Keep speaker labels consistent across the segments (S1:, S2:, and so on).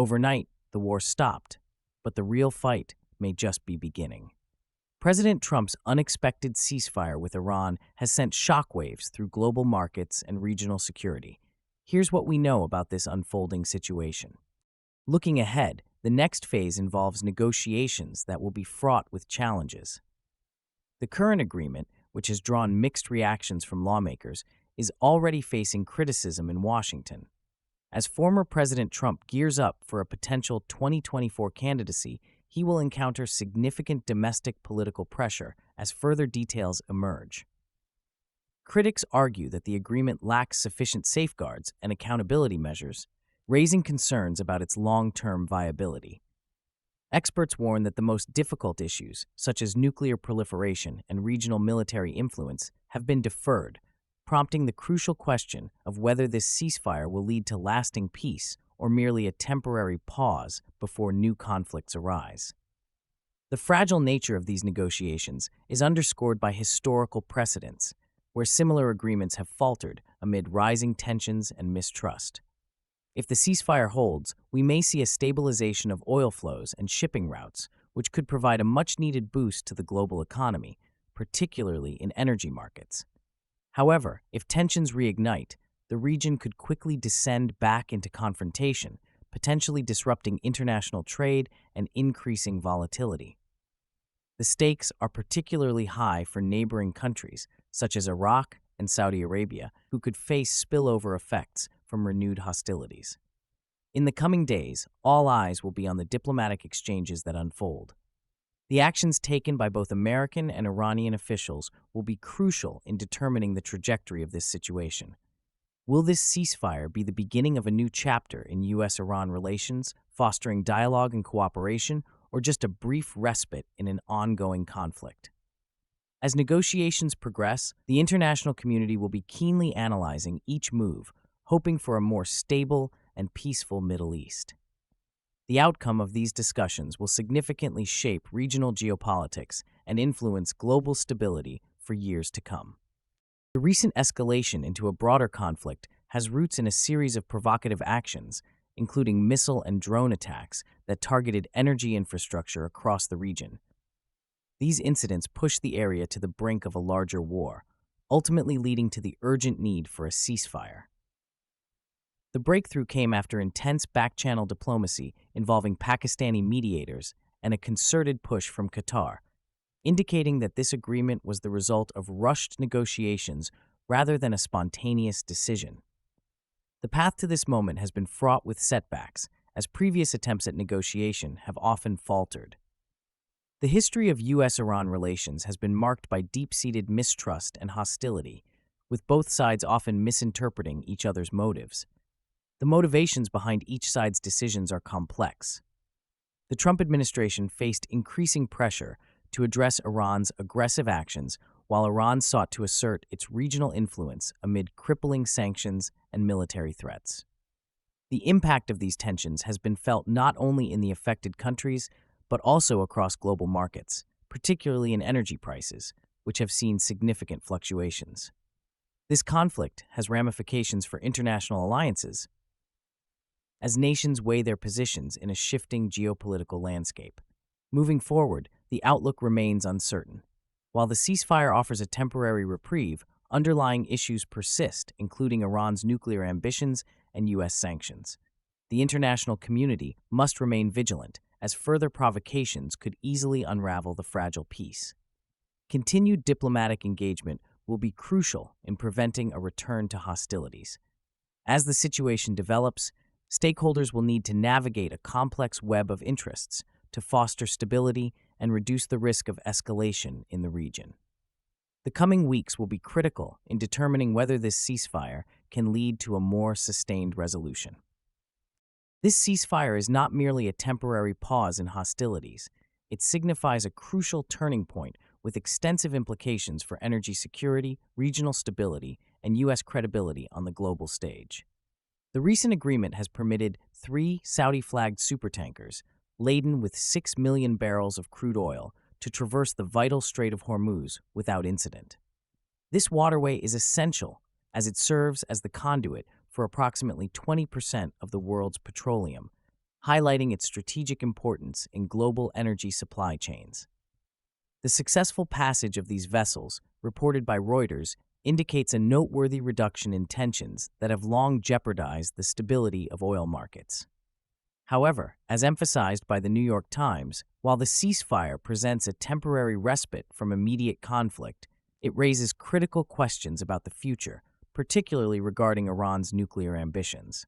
S1: Overnight, the war stopped, but the real fight may just be beginning. President Trump's unexpected ceasefire with Iran has sent shockwaves through global markets and regional security. Here's what we know about this unfolding situation. Looking ahead, the next phase involves negotiations that will be fraught with challenges. The current agreement, which has drawn mixed reactions from lawmakers, is already facing criticism in Washington. As former President Trump gears up for a potential 2024 candidacy, he will encounter significant domestic political pressure as further details emerge. Critics argue that the agreement lacks sufficient safeguards and accountability measures, raising concerns about its long-term viability. Experts warn that the most difficult issues, such as nuclear proliferation and regional military influence, have been deferred, prompting the crucial question of whether this ceasefire will lead to lasting peace or merely a temporary pause before new conflicts arise. The fragile nature of these negotiations is underscored by historical precedents, where similar agreements have faltered amid rising tensions and mistrust. If the ceasefire holds, we may see a stabilization of oil flows and shipping routes, which could provide a much-needed boost to the global economy, particularly in energy markets. However, if tensions reignite, the region could quickly descend back into confrontation, potentially disrupting international trade and increasing volatility. The stakes are particularly high for neighboring countries, such as Iraq and Saudi Arabia, who could face spillover effects from renewed hostilities. In the coming days, all eyes will be on the diplomatic exchanges that unfold. The actions taken by both American and Iranian officials will be crucial in determining the trajectory of this situation. Will this ceasefire be the beginning of a new chapter in U.S.-Iran relations, fostering dialogue and cooperation, or just a brief respite in an ongoing conflict? As negotiations progress, the international community will be keenly analyzing each move, hoping for a more stable and peaceful Middle East. The outcome of these discussions will significantly shape regional geopolitics and influence global stability for years to come. The recent escalation into a broader conflict has roots in a series of provocative actions, including missile and drone attacks that targeted energy infrastructure across the region. These incidents pushed the area to the brink of a larger war, ultimately leading to the urgent need for a ceasefire. The breakthrough came after intense back-channel diplomacy involving Pakistani mediators and a concerted push from Qatar, indicating that this agreement was the result of rushed negotiations rather than a spontaneous decision. The path to this moment has been fraught with setbacks, as previous attempts at negotiation have often faltered. The history of U.S.-Iran relations has been marked by deep-seated mistrust and hostility, with both sides often misinterpreting each other's motives. The motivations behind each side's decisions are complex. The Trump administration faced increasing pressure to address Iran's aggressive actions, while Iran sought to assert its regional influence amid crippling sanctions and military threats. The impact of these tensions has been felt not only in the affected countries, but also across global markets, particularly in energy prices, which have seen significant fluctuations. This conflict has ramifications for international alliances, as nations weigh their positions in a shifting geopolitical landscape. Moving forward, the outlook remains uncertain. While the ceasefire offers a temporary reprieve, underlying issues persist, including Iran's nuclear ambitions and U.S. sanctions. The international community must remain vigilant, as further provocations could easily unravel the fragile peace. Continued diplomatic engagement will be crucial in preventing a return to hostilities. As the situation develops, stakeholders will need to navigate a complex web of interests to foster stability and reduce the risk of escalation in the region. The coming weeks will be critical in determining whether this ceasefire can lead to a more sustained resolution. This ceasefire is not merely a temporary pause in hostilities. It signifies a crucial turning point with extensive implications for energy security, regional stability, and U.S. credibility on the global stage. The recent agreement has permitted 3 Saudi-flagged supertankers, laden with 6 million barrels of crude oil, to traverse the vital Strait of Hormuz without incident. This waterway is essential as it serves as the conduit for approximately 20% of the world's petroleum, highlighting its strategic importance in global energy supply chains. The successful passage of these vessels, reported by Reuters, indicates a noteworthy reduction in tensions that have long jeopardized the stability of oil markets. However, as emphasized by the New York Times, while the ceasefire presents a temporary respite from immediate conflict, it raises critical questions about the future, particularly regarding Iran's nuclear ambitions.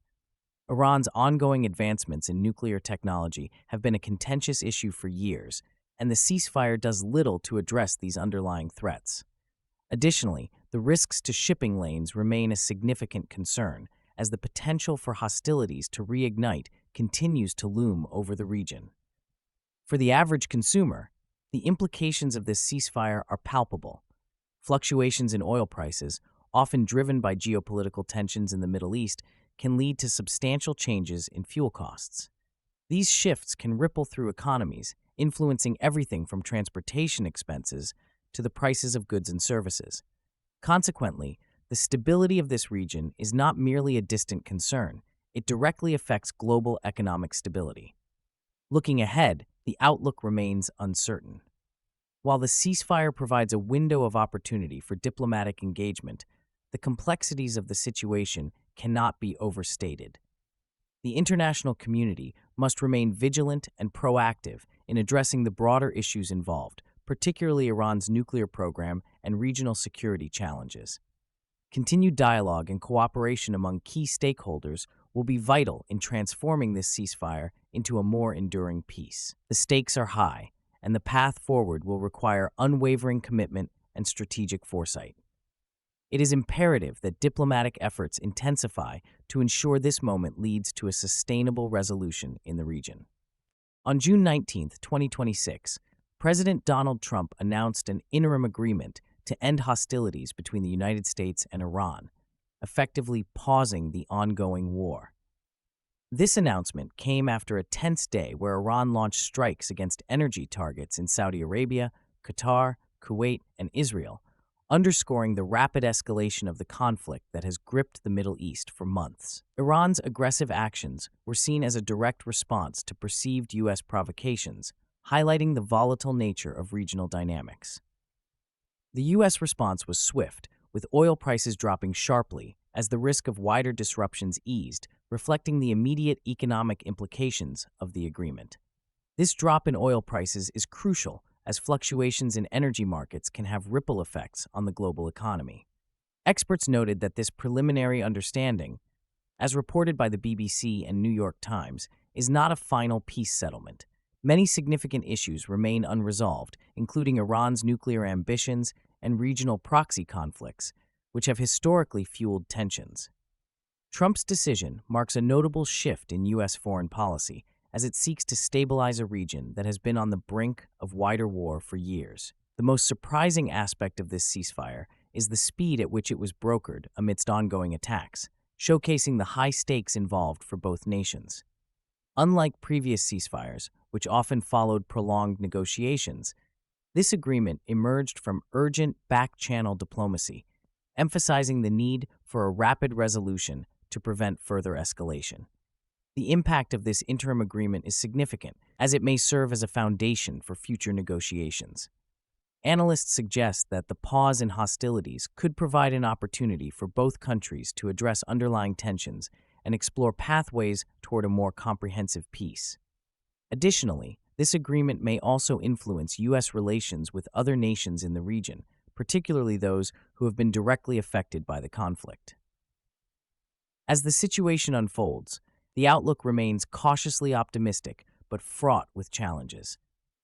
S1: Iran's ongoing advancements in nuclear technology have been a contentious issue for years, and the ceasefire does little to address these underlying threats. Additionally, the risks to shipping lanes remain a significant concern, as the potential for hostilities to reignite continues to loom over the region. For the average consumer, the implications of this ceasefire are palpable. Fluctuations in oil prices, often driven by geopolitical tensions in the Middle East, can lead to substantial changes in fuel costs. These shifts can ripple through economies, influencing everything from transportation expenses to the prices of goods and services. Consequently, the stability of this region is not merely a distant concern, it directly affects global economic stability. Looking ahead, the outlook remains uncertain. While the ceasefire provides a window of opportunity for diplomatic engagement, the complexities of the situation cannot be overstated. The international community must remain vigilant and proactive in addressing the broader issues involved, particularly Iran's nuclear program and regional security challenges. Continued dialogue and cooperation among key stakeholders will be vital in transforming this ceasefire into a more enduring peace. The stakes are high, and the path forward will require unwavering commitment and strategic foresight. It is imperative that diplomatic efforts intensify to ensure this moment leads to a sustainable resolution in the region. On June 19, 2026, President Donald Trump announced an interim agreement to end hostilities between the United States and Iran, effectively pausing the ongoing war. This announcement came after a tense day where Iran launched strikes against energy targets in Saudi Arabia, Qatar, Kuwait, and Israel, underscoring the rapid escalation of the conflict that has gripped the Middle East for months. Iran's aggressive actions were seen as a direct response to perceived U.S. provocations, highlighting the volatile nature of regional dynamics. The U.S. response was swift, with oil prices dropping sharply as the risk of wider disruptions eased, reflecting the immediate economic implications of the agreement. This drop in oil prices is crucial, as fluctuations in energy markets can have ripple effects on the global economy. Experts noted that this preliminary understanding, as reported by the BBC and New York Times, is not a final peace settlement. Many significant issues remain unresolved, including Iran's nuclear ambitions and regional proxy conflicts, which have historically fueled tensions. Trump's decision marks a notable shift in U.S. foreign policy, as it seeks to stabilize a region that has been on the brink of wider war for years. The most surprising aspect of this ceasefire is the speed at which it was brokered amidst ongoing attacks, showcasing the high stakes involved for both nations. Unlike previous ceasefires, which often followed prolonged negotiations, this agreement emerged from urgent back-channel diplomacy, emphasizing the need for a rapid resolution to prevent further escalation. The impact of this interim agreement is significant, as it may serve as a foundation for future negotiations. Analysts suggest that the pause in hostilities could provide an opportunity for both countries to address underlying tensions and explore pathways toward a more comprehensive peace. Additionally, this agreement may also influence U.S. relations with other nations in the region, particularly those who have been directly affected by the conflict. As the situation unfolds, the outlook remains cautiously optimistic but fraught with challenges.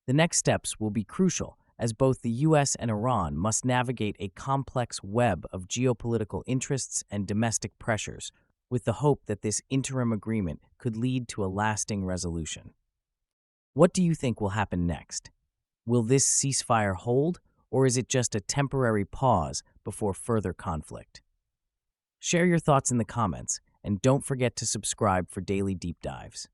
S1: The next steps will be crucial, as both the U.S. and Iran must navigate a complex web of geopolitical interests and domestic pressures, with the hope that this interim agreement could lead to a lasting resolution. What do you think will happen next? Will this ceasefire hold, or is it just a temporary pause before further conflict? Share your thoughts in the comments, and don't forget to subscribe for daily deep dives.